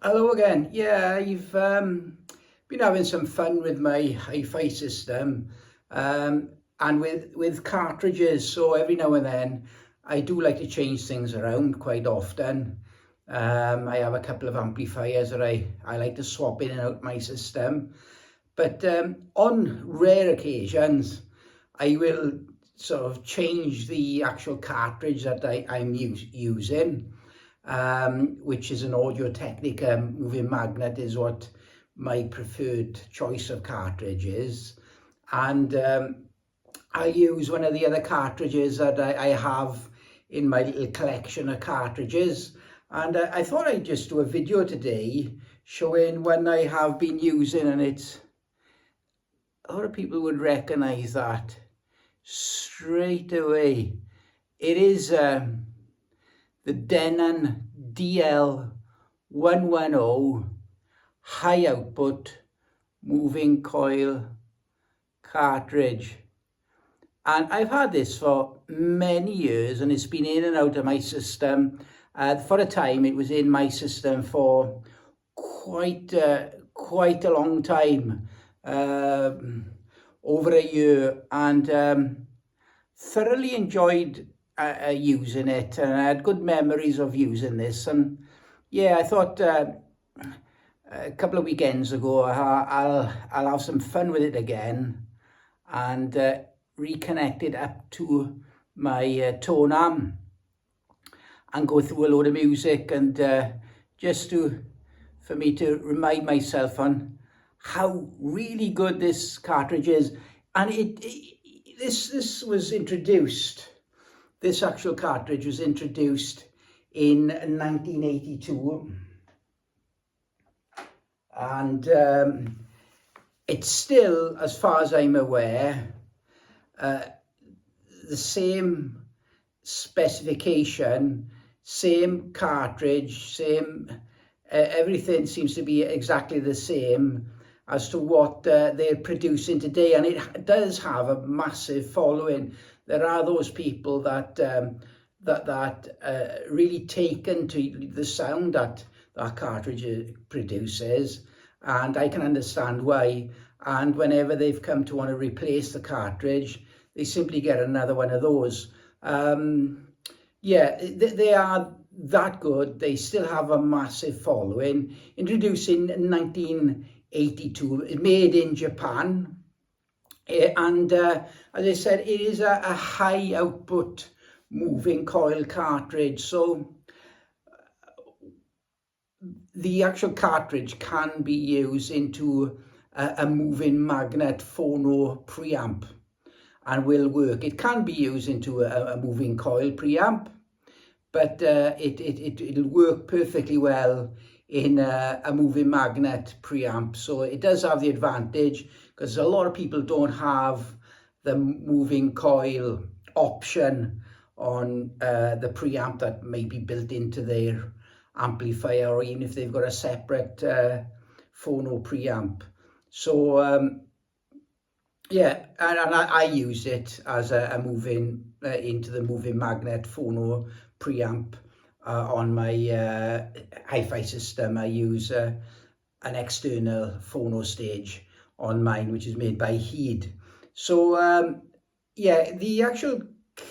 Hello again. Yeah, I've been having some fun with my hi-fi system and with cartridges. So every now and then I do like to change things around quite often. I have a couple of amplifiers that I like to swap in and out my system. But on rare occasions, I will sort of change the actual cartridge that I'm using. Which is an Audio-Technica moving magnet, is what my preferred choice of cartridge is. And I use one of the other cartridges that I have in my little collection of cartridges. And I thought I'd just do a video today showing when I have been using, and it's, a lot of people would recognize that straight away. It is the Denon DL110 high output moving coil cartridge, and I've had this for many years and it's been in and out of my system. For a time it was in my system for quite a long time, over a year, and thoroughly enjoyed using it, and I had good memories of using this. And yeah, I thought a couple of weekends ago I'll have some fun with it again and reconnect it up to my tone arm and go through a load of music, and just for me to remind myself on how really good this cartridge is. And this was introduced. This actual cartridge was introduced in 1982, and it's still, as far as I'm aware, the same specification, same cartridge, same everything seems to be exactly the same as to what they're producing today, and it does have a massive following. There are those people that really taken to the sound that cartridge produces, and I can understand why. And whenever they've come to want to replace the cartridge, they simply get another one of those. Yeah, they are that good. They still have a massive following. Introduced in 1982, made in Japan. And as I said, it is a high output moving coil cartridge. So the actual cartridge can be used into a moving magnet phono preamp and will work. It can be used into a moving coil preamp, but it'll work perfectly well in a moving magnet preamp. So it does have the advantage, because a lot of people don't have the moving coil option on the preamp that may be built into their amplifier, or even if they've got a separate phono preamp. So yeah, and I use it as a moving into the moving magnet phono preamp on my hi-fi system. I use an external phono stage on mine, which is made by Heed. So yeah, the actual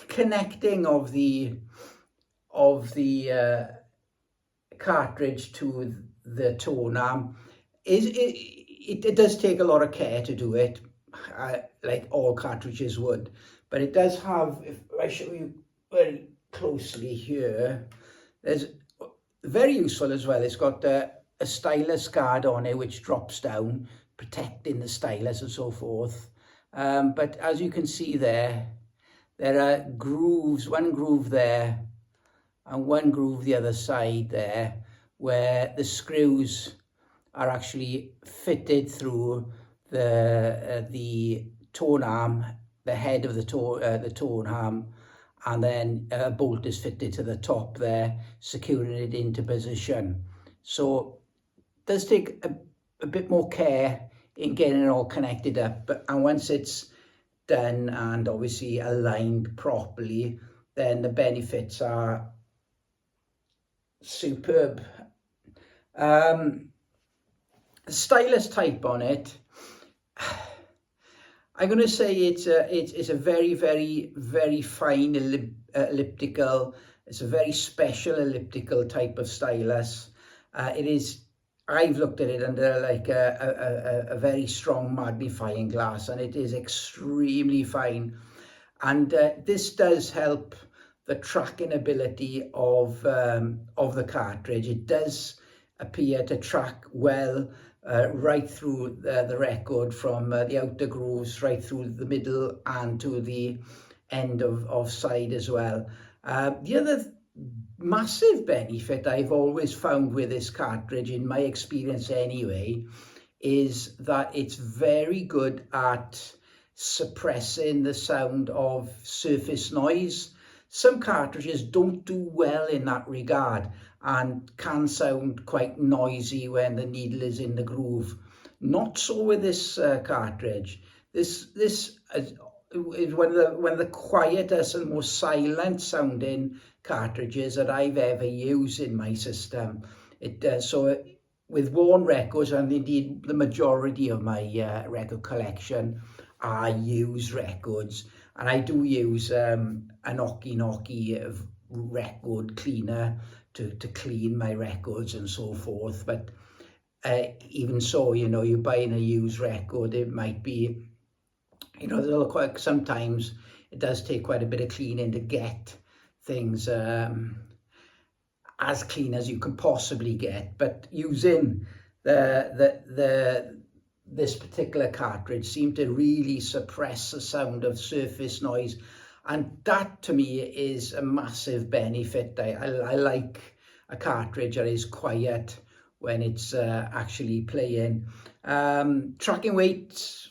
connecting of the cartridge to the tone arm it does take a lot of care to do it, like all cartridges would. But it does have, if I show you very closely here, there's very useful as well. It's got a stylus guard on it which drops down, protecting the stylus and so forth. But as you can see there are grooves, one groove there and one groove the other side there, where the screws are actually fitted through the tone arm, the head of the tone arm, and then a bolt is fitted to the top there, securing it into position. So it does take a bit more care in getting it all connected up, and once it's done and obviously aligned properly, then the benefits are superb. Stylus type on it, I'm going to say it's a very, very, very fine elliptical. It's a very special elliptical type of stylus. It is, I've looked at it under like a very strong magnifying glass, and it is extremely fine. And this does help the tracking ability of the cartridge. It does appear to track well right through the record, from the outer grooves right through the middle and to the end of side as well. The other massive benefit I've always found with this cartridge, in my experience anyway, is that it's very good at suppressing the sound of surface noise. Some cartridges don't do well in that regard and can sound quite noisy when the needle is in the groove. Not so with this cartridge. This is one of the quietest and most silent sounding cartridges that I've ever used in my system. With worn records, and indeed the majority of my record collection are used records, and I do use a Noki record cleaner to clean my records and so forth. But even so, you know, you're buying a used record, it might be, you know, sometimes it does take quite a bit of cleaning to get things as clean as you can possibly get. But using this particular cartridge seemed to really suppress the sound of surface noise, and that to me is a massive benefit. I like a cartridge that is quiet when it's actually playing. Tracking weight,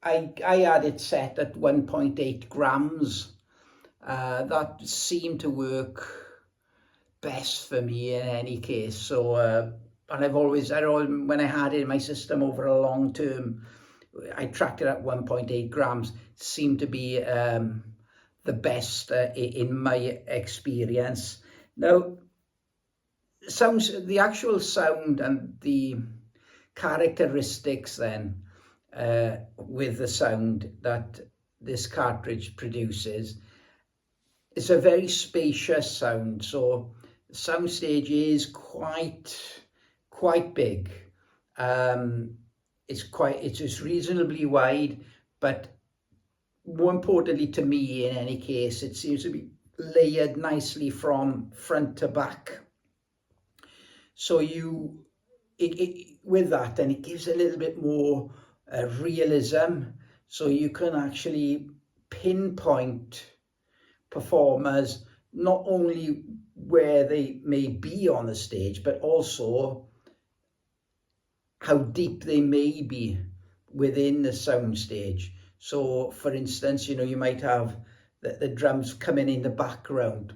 I had it set at 1.8 grams. That seemed to work best for me in any case. So and when I had it in my system over a long term, I tracked it at 1.8 grams. Seemed to be the best in my experience. Now, the actual sound and the characteristics then with the sound that this cartridge produces, it's a very spacious sound. So the sound stage is quite big. It's just reasonably wide, but more importantly to me in any case, it seems to be layered nicely from front to back. So with that, then it gives a little bit more realism. So you can actually pinpoint performers not only where they may be on the stage, but also how deep they may be within the sound stage. So for instance, you know, you might have the drums coming in the background.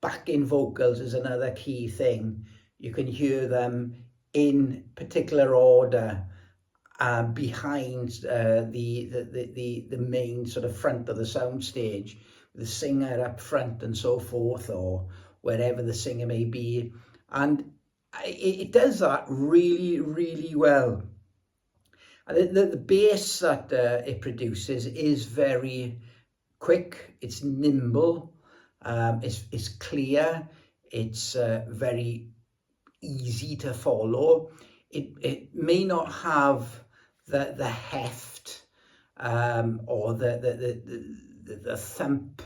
Backing vocals is another key thing. You can hear them in particular order behind the main sort of front of the sound stage, the singer up front and so forth, or wherever the singer may be. And it does that really, really well. And the bass that it produces is very quick, it's nimble, it's clear, it's very easy to follow. It may not have the heft or the thump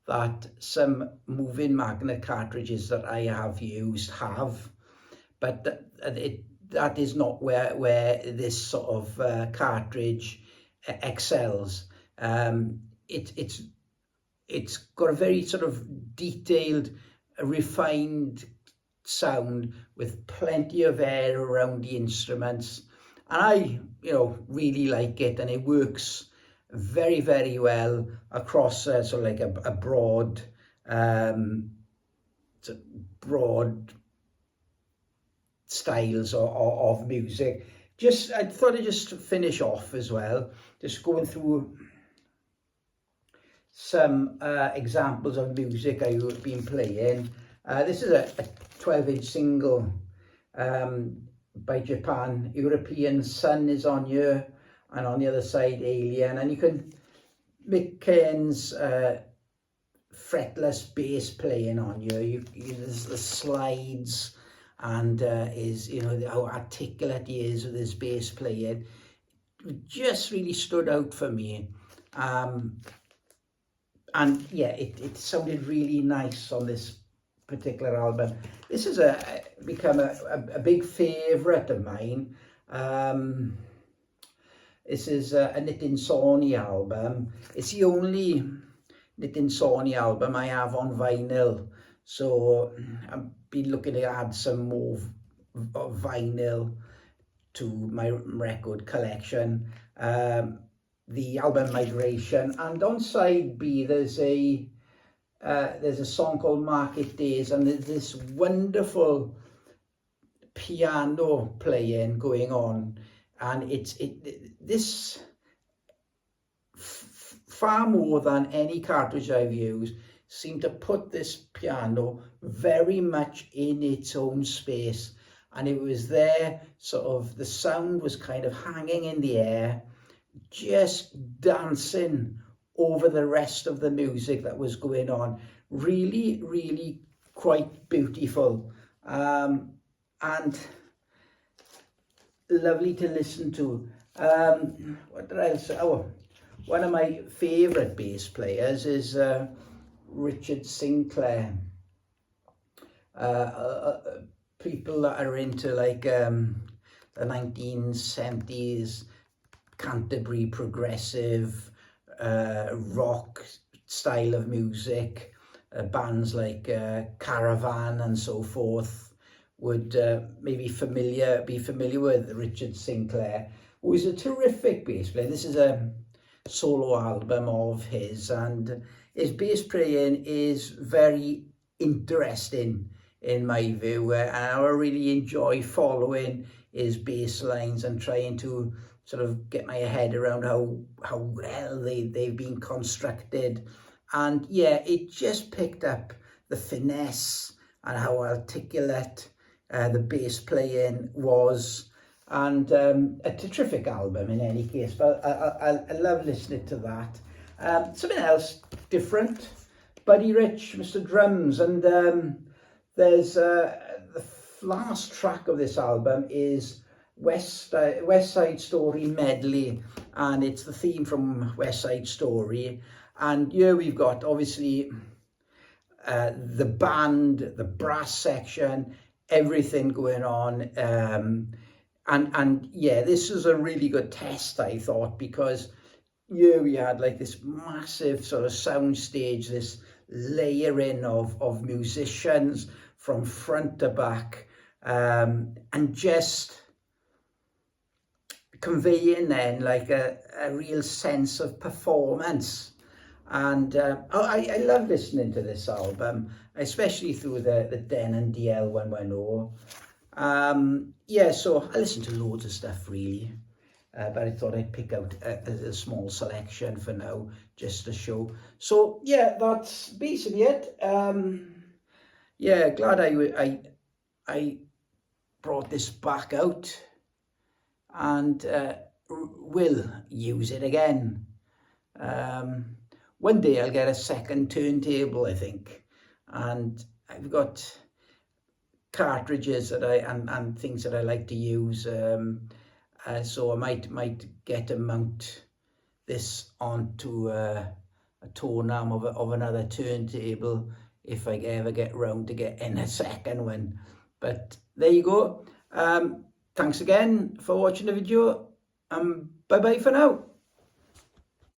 that some moving magnet cartridges that I have used have, but that is not where this sort of cartridge excels. It's got a very sort of detailed, refined sound with plenty of air around the instruments, and I really like it, and it works very, very well across sort of like a broad styles of music. I thought I'd just finish off as well, just going through some examples of music I've been playing. This is a 12-inch single by Japan. European Sun is on here, and on the other side Alien, and you can make Ken's fretless bass playing on here. There's the slides, and how articulate he is with his bass playing. It just really stood out for me. And yeah, it sounded really nice on this particular album. This has become a big favourite of mine. This is a Knitting Sawney album. It's the only Knitting Sawney album I have on vinyl, so I've been looking to add some more of vinyl to my record collection. The album Migration, and on side B there's a song called Market Days, and there's this wonderful piano playing going on, and this far more than any cartridge I've used seemed to put this piano very much in its own space, and it was there, sort of the sound was kind of hanging in the air, just dancing over the rest of the music that was going on. Really, really quite beautiful, and lovely to listen to. What did I say? Oh, one of my favourite bass players is Richard Sinclair. People that are into like the 1970s Canterbury progressive rock style of music, bands like Caravan and so forth would maybe be familiar with Richard Sinclair, who is a terrific bass player. This is a solo album of his, and his bass playing is very interesting in my view, and I really enjoy following his bass lines and trying to sort of get my head around how well they've been constructed. And yeah, it just picked up the finesse and how articulate the bass playing was, and a terrific album in any case. But I love listening to that. Something else different, Buddy Rich, Mr. Drums, and there's the last track of this album is West Side Story medley, and it's the theme from West Side Story. And here we've got obviously the band, the brass section, everything going on, and yeah, this was a really good test, I thought, because here we had like this massive sort of sound stage, this layering of musicians from front to back, and just conveying then like a real sense of performance. And I love listening to this album, especially through the Denon DL110. Yeah, so I listen to loads of stuff really, but I thought I'd pick out a small selection for now, just to show. So yeah, that's basically it. Yeah, glad I brought this back out, and will use it again. One day I'll get a second turntable, I think, and I've got cartridges that and things that I like to use, so I might get to mount this onto a tone arm of another turntable if I ever get round to getting a second one. But there you go. Thanks again for watching the video, bye bye for now.